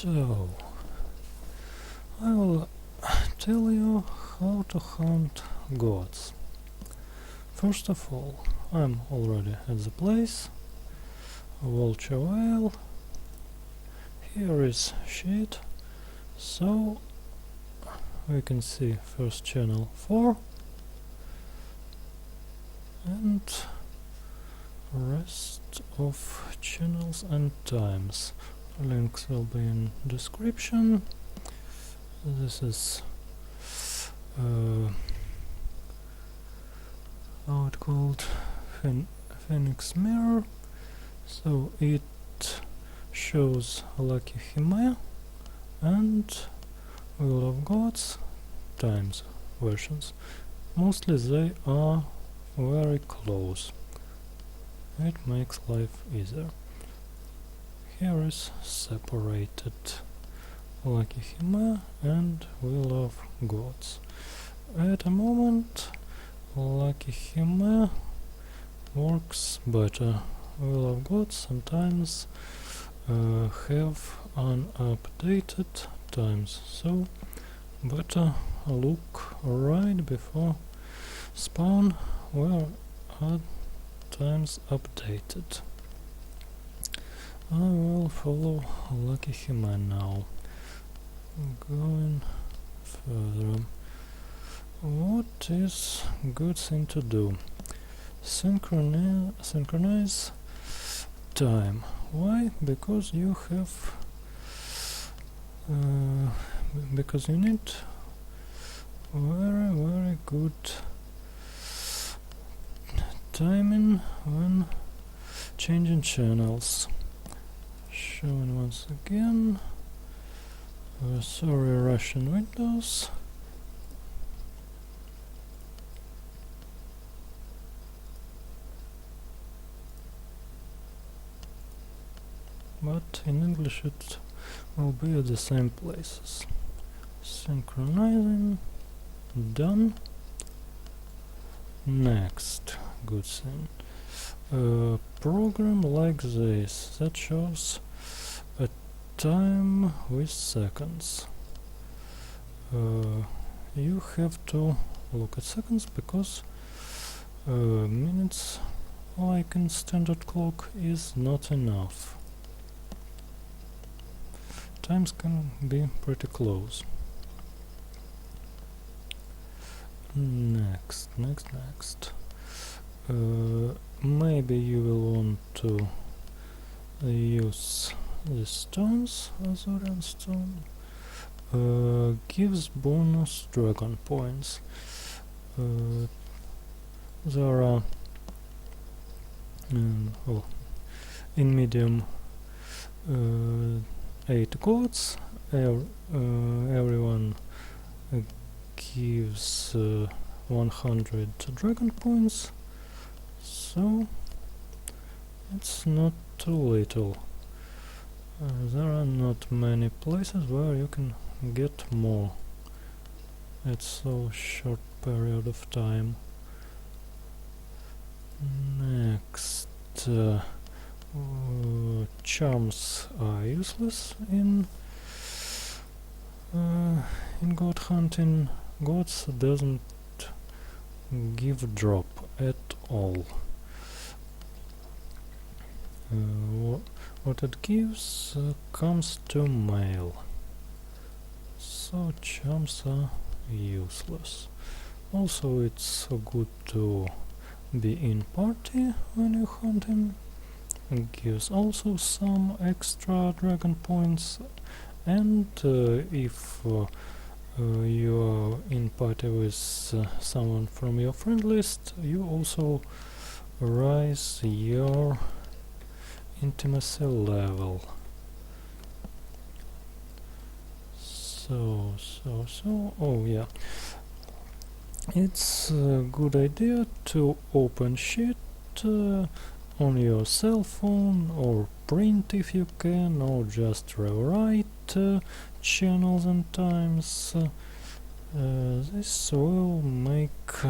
So, I will tell you how to hunt goats. First of all, I'm already at the place. Vulture whale. Here is sheet. So we can see first channel 4 and rest of channels and times. Links will be in description. This is how it called, Phoenix mirror. So it shows Lucky Hime and Wheel of Gods times versions. Mostly they are very close. It makes life easier. Here is separated Lucky Hime and Wheel of Gods. At the moment Lucky Hime works better. Wheel of Gods sometimes have unupdated times, so better look right before spawn where are times updated. I will follow Lucky Hime now. Going further. What is good thing to do? Synchronize time. Why? Because you have because you need very good timing when changing channels. Showing once again. Sorry, Russian Windows. But in English it will be at the same places. Synchronizing, done. Next, good thing. Program like this that shows a time with seconds. You have to look at seconds because minutes, like in standard clock, is not enough. Times can be pretty close. Next. Maybe you will want to use the stones, Azorian stone. Gives bonus dragon points. There are in medium 8 gods. Everyone gives 100 dragon points, so it's not too little. There are not many places where you can get more at so short period of time. Next, charms are useless in goat hunting. Goats doesn't give drop at all. What it gives comes to mail, so charms are useless. Also, it's good to be in party when you're hunting. It gives also some extra dragon points, and if you are in party with someone from your friend list, you also rise your intimacy level. So, oh yeah, it's a good idea to open sheet on your cell phone, or print if you can, or just rewrite channels and times. This will make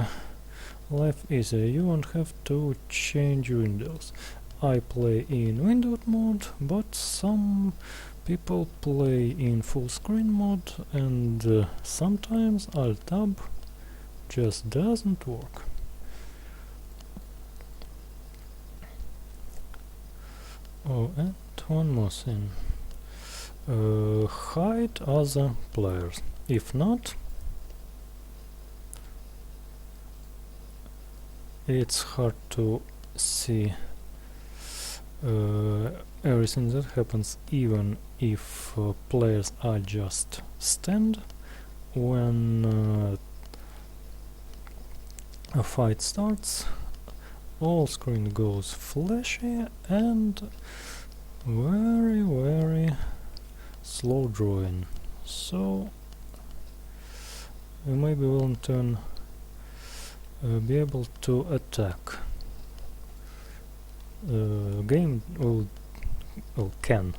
life easier. You won't have to change windows. I play in windowed mode, but some people play in full screen mode, and sometimes Alt-Tab just doesn't work. Oh, and one more thing. Hide other players. If not, it's hard to see everything that happens, even if players are just stand when a fight starts. All screen goes flashy and very slow drawing, so maybe we'll in turn be able to attack. Game can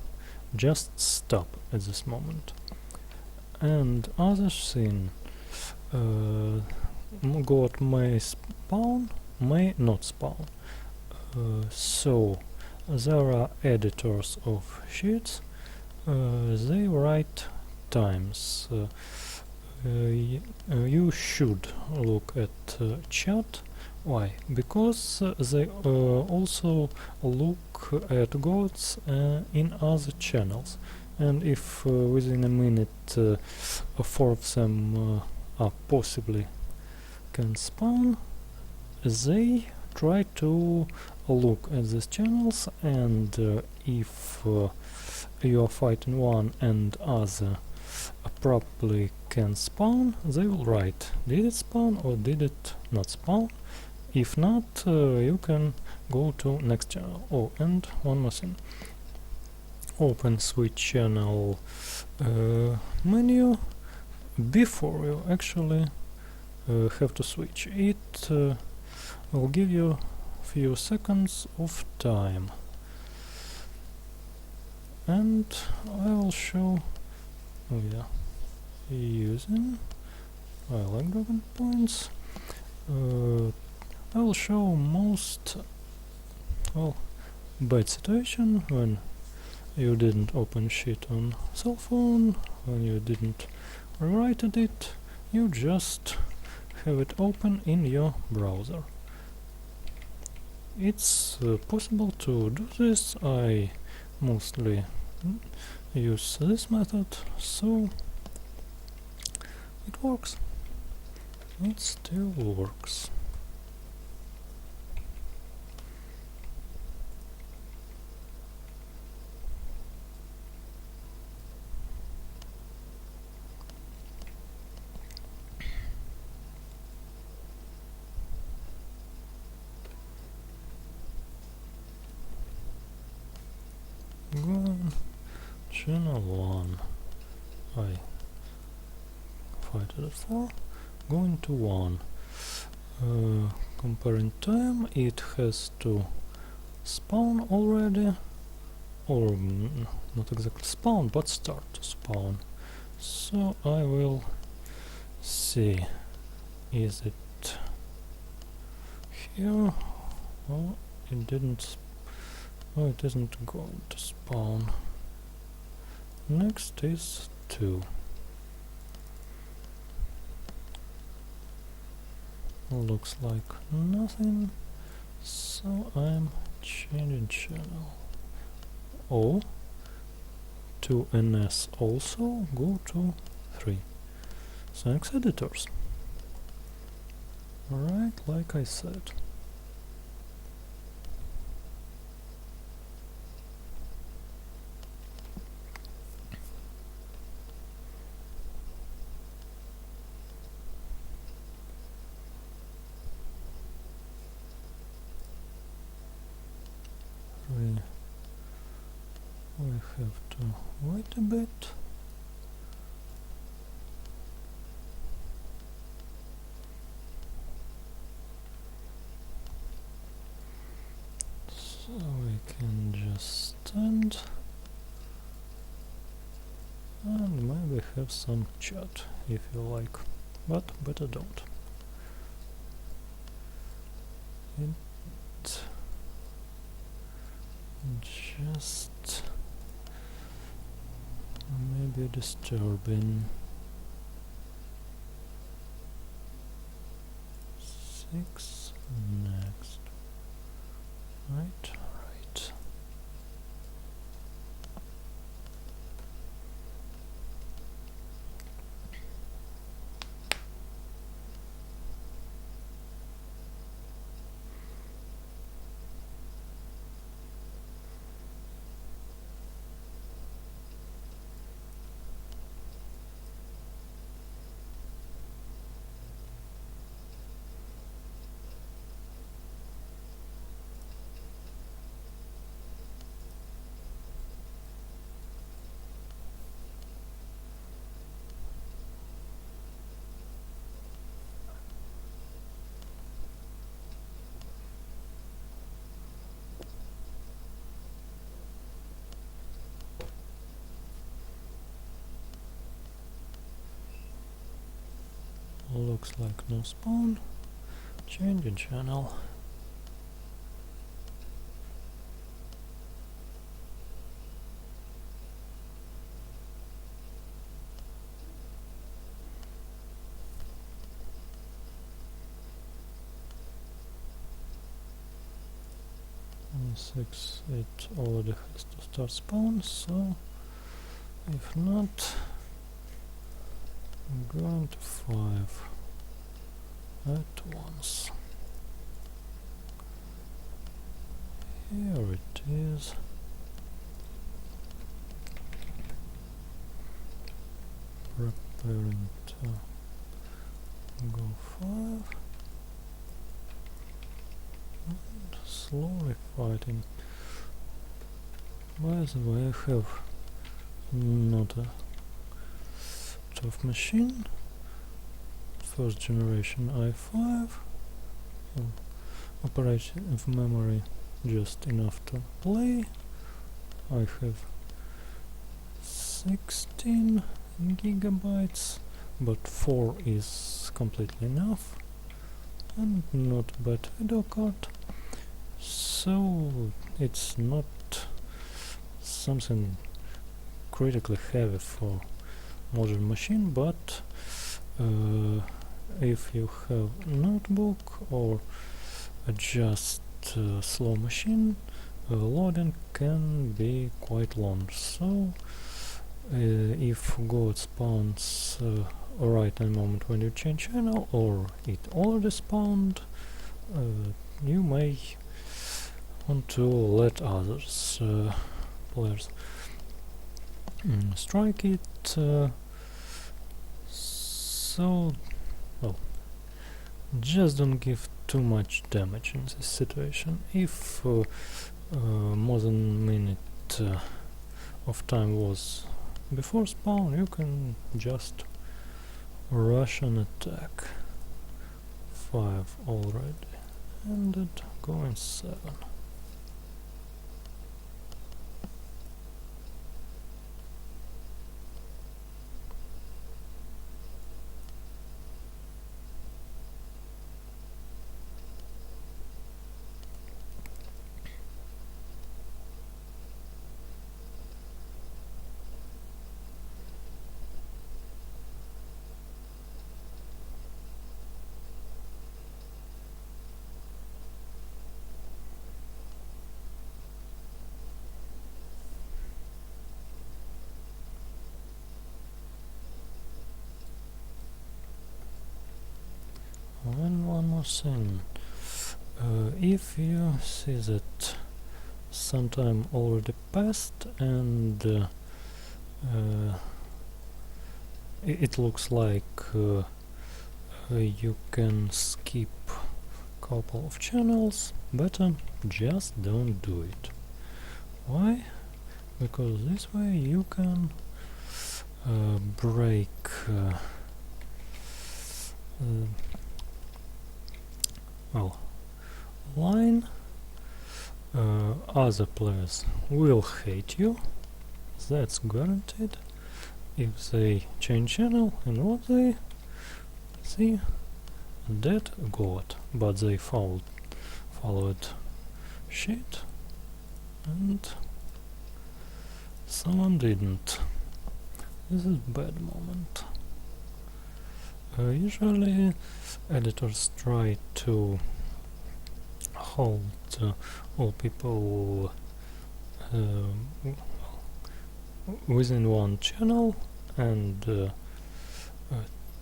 just stop at this moment. And other thing, goat may spawn, may not spawn. So there are editors of sheets. They write times. You should look at chat. Why? Because they also look at goats in other channels, and if within a minute 4 of them are possibly can spawn, they try to look at these channels, and if you are fighting one and other probably can spawn, they will write did it spawn or did it not spawn. If not, you can go to next channel. Oh, and one more thing. Open switch channel menu before you actually have to switch. It will give you a few seconds of time. And I will show, oh yeah, using, I like dragon points. I will show most, well, bad situation when you didn't open sheet on cell phone, when you didn't rewrite it, you just have it open in your browser. It's possible to do this. I mostly use this method, so it works. It still works. Going channel 1, I fight at 4, going to 1, comparing time, it has to spawn already, or not exactly spawn, but start to spawn. So I will see, is it here? Oh, it didn't. Oh, it isn't going to spawn. Next is 2. Looks like nothing, so I'm changing channel. Oh, to NS also, go to 3. Thanks editors. Alright, like I said. We have to wait a bit. So we can just stand and maybe have some chat if you like, but better don't. It just maybe disturbing. 6 next. Right. Looks like no spawn. Changing channel. On 6 it already has to start spawn, so if not, I'm going to 5 at once. Here it is. Preparing to go 5 and slowly fighting. By the way, I have not a tough machine. First generation i5, operating memory just enough to play. I have 16 gigabytes, but 4 is completely enough, and not bad video card, so it's not something critically heavy for modern machine, but if you have notebook or just slow machine, loading can be quite long. So if goat spawns right in the moment when you change channel, or it already spawned, you may want to let others players strike it. So, well, just don't give too much damage in this situation. If more than a minute of time was before spawn, you can just rush an attack. 5 already ended, going 7. And one more thing, if you see that some time already passed and it looks like you can skip couple of channels, better just don't do it. Why? Because this way you can break well, line. Other players will hate you, that's guaranteed, if they change channel and what they see, dead goat, but they followed shit, and someone didn't. This is bad moment. Usually editors try to hold all people within one channel and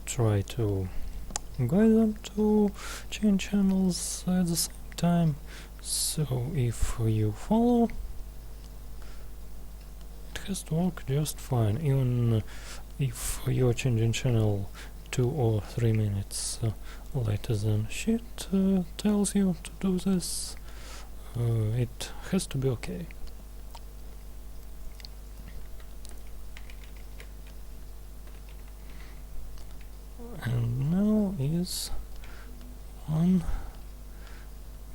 try to guide them to change channels at the same time. So if you follow, it has to work just fine, even if you're changing channel 2 or 3 minutes later than sheet tells you to do this. It has to be okay. And now is one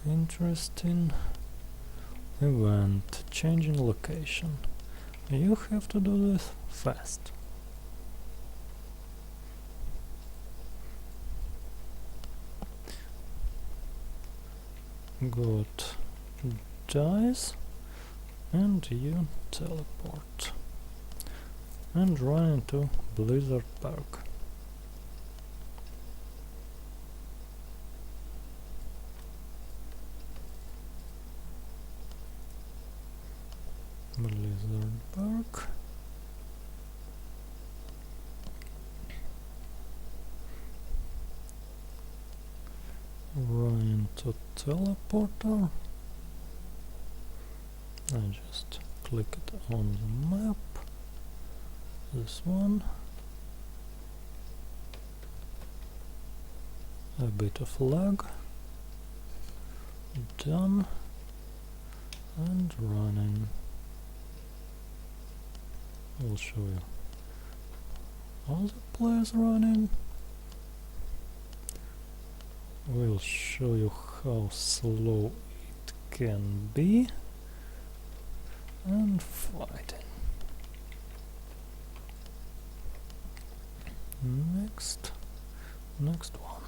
interesting event, changing location. You have to do this fast. Goat dies and you teleport and run into Blizzard Park. Blizzard Park. Run into teleporter. I just click it on the map. This one. A bit of lag. Done. And running. I'll show you other players running. We'll show you how slow it can be. And fighting. Next one.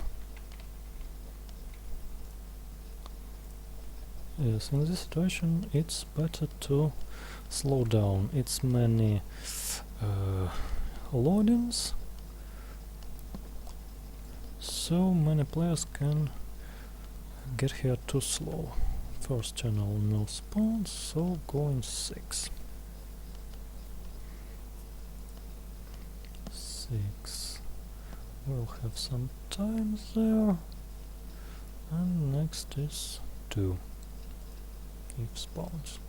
Yes, in this situation it's better to slow down. It's many loadings, so many players can get here too slow. First channel no spawn, so going 6. 6. We'll have some time there. And next is 2. If spawns.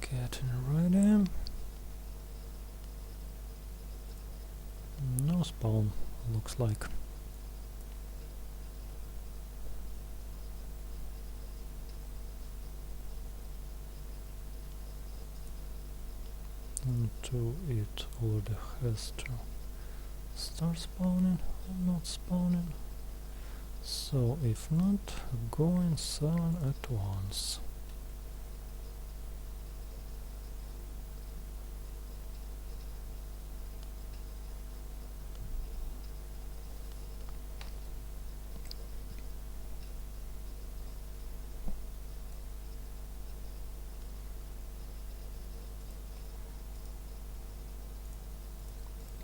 Getting ready. No spawn, looks like. to it already has to start spawning or not spawning. So if not, go in 7 at once.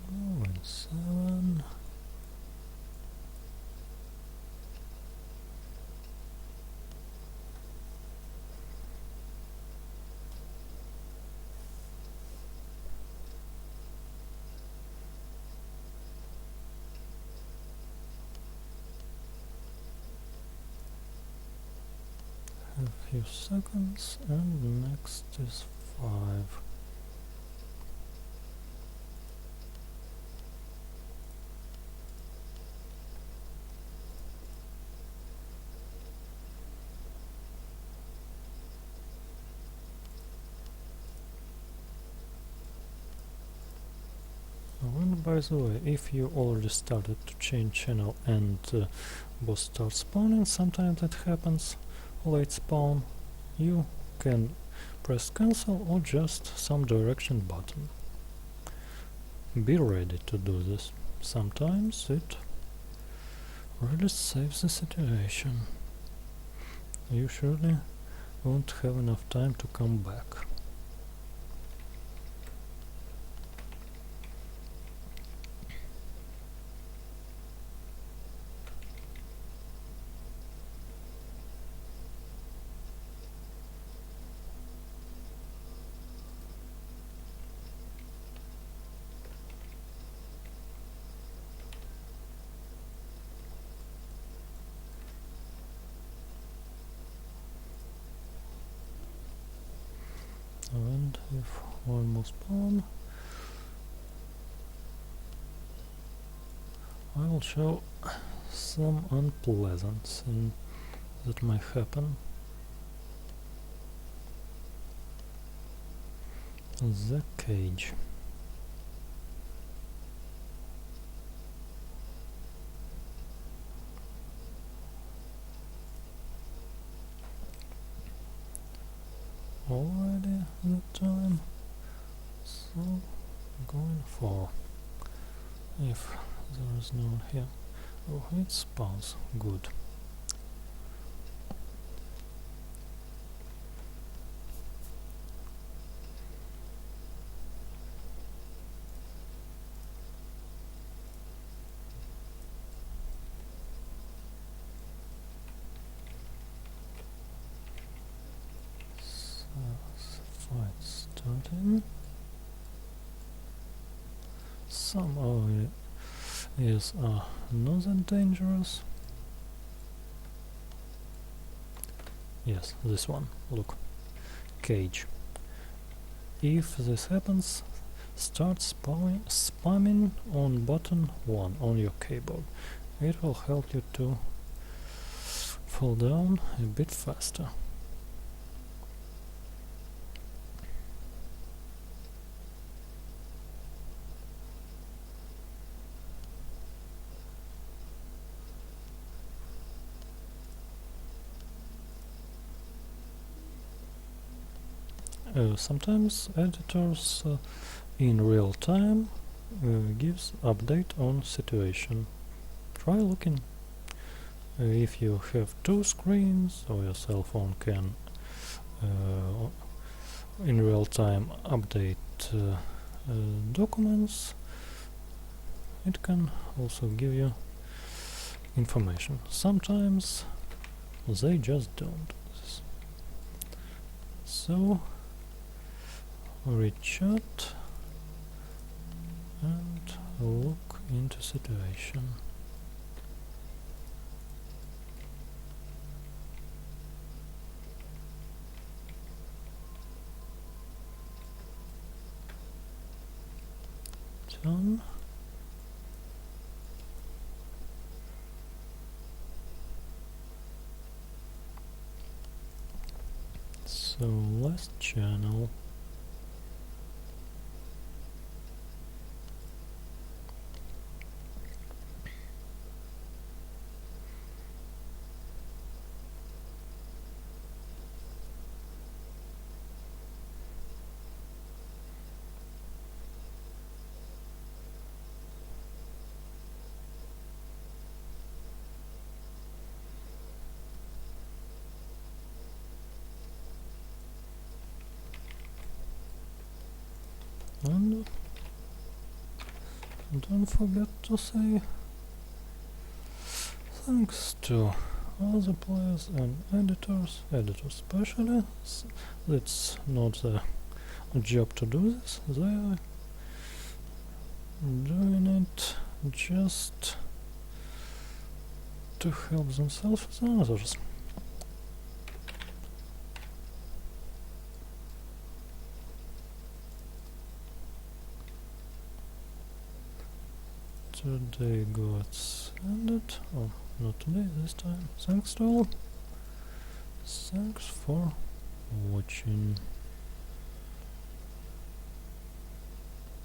Go in 7. A few seconds, and next is 5. And by the way, if you already started to change channel and boss starts spawning, sometimes that happens, late spawn, you can press cancel or just some direction button. Be ready to do this. Sometimes it really saves the situation. You surely won't have enough time to come back. And if one more spawn, I will show some unpleasant thing that might happen. The cage. Already the time, so going for, if there is no one here. Oh, it spawns, good. Fight starting. Some areas are not that dangerous. Yes, this one, look. Cage. If this happens, start spamming on button 1 on your keyboard. It will help you to fall down a bit faster. Sometimes editors in real time gives update on situation. Try looking. If you have 2 screens or your cell phone can in real time update documents, it can also give you information. Sometimes they just don't. So rechat and look into situation. Done. So last channel. And don't forget to say thanks to other players and editors especially. It's not their job to do this, they are doing it just to help themselves and others. Today got ended, or not today, this time. Thanks to all. Thanks for watching.